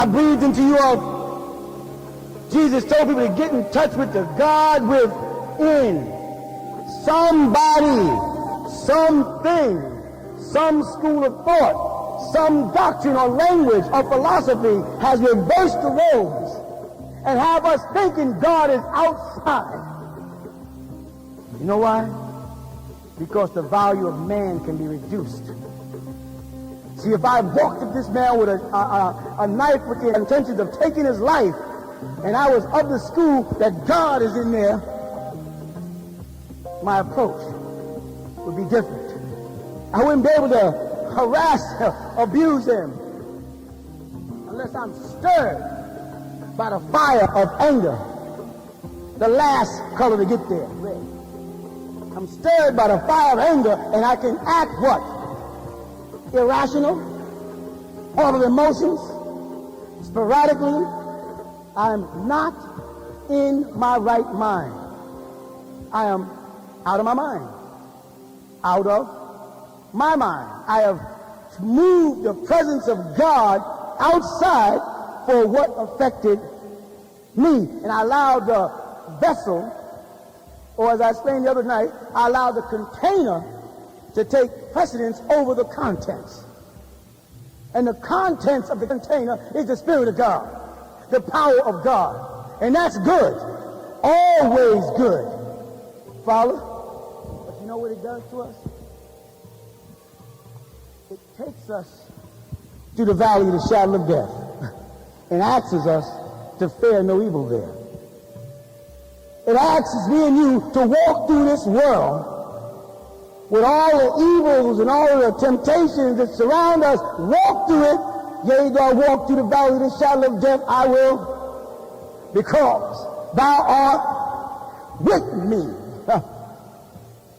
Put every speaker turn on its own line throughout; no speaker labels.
I breathed into you all. Jesus told people to get in touch with the God within. Somebody, something, some school of thought, some doctrine or language or philosophy has reversed the roles and have us thinking God is outside. You know why? Because the value of man can be reduced. See, if I walked at this man with a knife with the intentions of taking his life, and I was of the school that God is in there, my approach would be different. I wouldn't be able to harass, abuse him, unless I'm stirred by the fire of anger. The last color to get there, red. I'm stirred by the fire of anger, and I can act what? Irrational, all of emotions, sporadically. I'm not in my right mind. I am out of my mind. Out of my mind. I have moved the presence of God outside for what affected me. And I allowed the vessel, or as I explained the other night, I allowed the container to take precedence over the contents. And the contents of the container is the Spirit of God, the power of God. And that's good. Always good. Follow? But you know what it does to us? It takes us through the valley of the shadow of death and asks us to fear no evil there. It asks me and you to walk through this world with all the evils and all the temptations that surround us. Walk through it. Yea, though I walk through the valley of the shadow of death, I will, because thou art with me.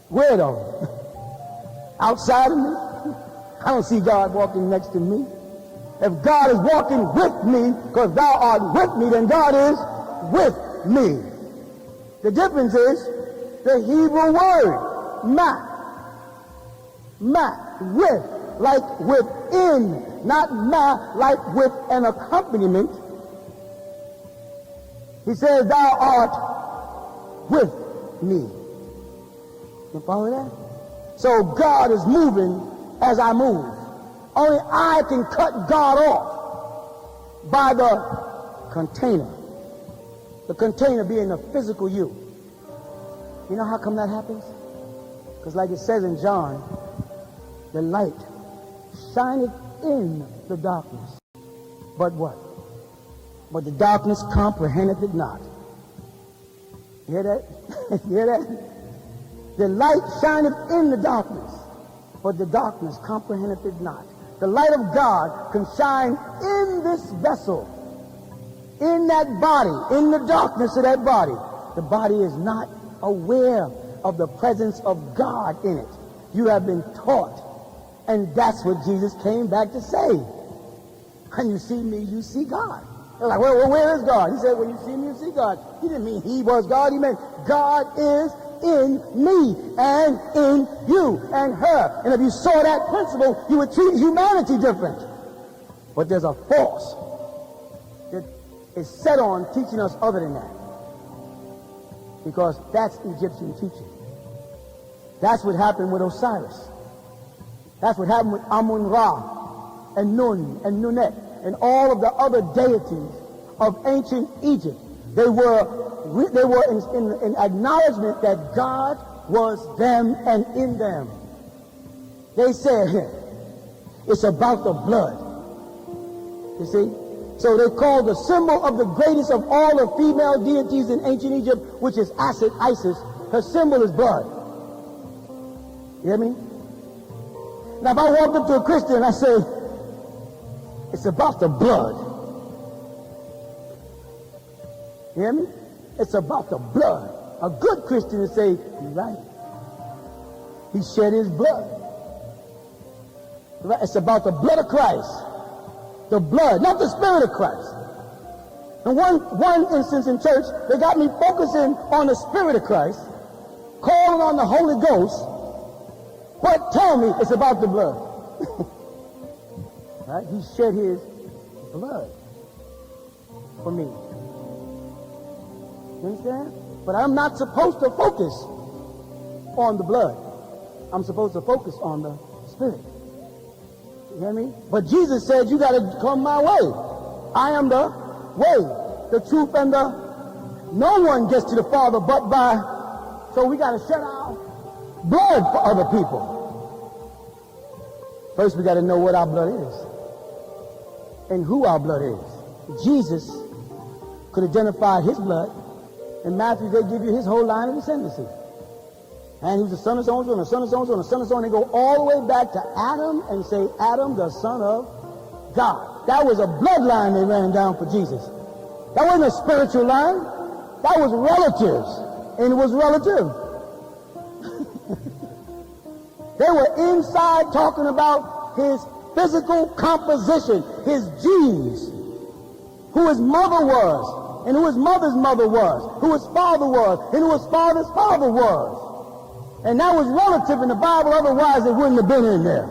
Where though? Outside of me? I don't see God walking next to me. If God is walking with me, because thou art with me, then God is with me. The difference is the Hebrew word, ma. Ma, with, like within, not ma, like with an accompaniment. He says, thou art with me. You follow that? So God is moving as I move. Only I can cut God off by the container. The container being the physical you. You know how come that happens? Because like it says in John, the light shineth in the darkness. But what? But the darkness comprehendeth it not. You hear that? You hear that? The light shineth in the darkness, but the darkness comprehendeth it not. The light of God can shine in this vessel, in that body, in the darkness of that body. The body is not aware of the presence of God in it. You have been taught, and that's what Jesus came back to say. When you see me, you see God. They're like, well, where is God? He said, when you see me, you see God. He didn't mean he was God. He meant God is in me and in you and her. And if you saw that principle, you would treat humanity different. But there's a force that is set on teaching us other than that. Because that's Egyptian teaching. That's what happened with Osiris. That's what happened with Amun-Ra and Nun and Nunet and all of the other deities of ancient Egypt. They were in acknowledgement that God was them and in them. They said, it's about the blood. You see? So they called the symbol of the greatest of all the female deities in ancient Egypt, which is Isis. Her symbol is blood. You hear me? Now if I walk up to a Christian and I say, it's about the blood. You hear me? It's about the blood. A good Christian would say, you're right. He shed his blood. It's about the blood of Christ. The blood, not the Spirit of Christ. In one instance in church, they got me focusing on the Spirit of Christ, calling on the Holy Ghost, but tell me it's about the blood. Right? He shed his blood. for me. You understand? But I'm not supposed to focus on the blood. I'm supposed to focus on the Spirit. You hear me? But Jesus said, you got to come my way. I am the way, the truth, and the... No one gets to the Father but by... So we got to shed our blood for other people. First, we got to know what our blood is and who our blood is. Jesus could identify his blood. In Matthew, they give you his whole line of descendancy. And he was the son of so-and-so, and the son of so-and-so, and the son of so-and-so. And they go all the way back to Adam and say, Adam, the son of God. That was a bloodline they ran down for Jesus. That wasn't a spiritual line. That was relatives. And it was relative. They were inside talking about his physical composition, his genes, who his mother was, and who his mother's mother was, who his father was, and who his father's father was. And that was relative in the Bible, otherwise it wouldn't have been in there.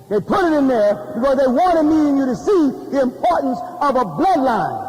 They put it in there because they wanted me and you to see the importance of a bloodline.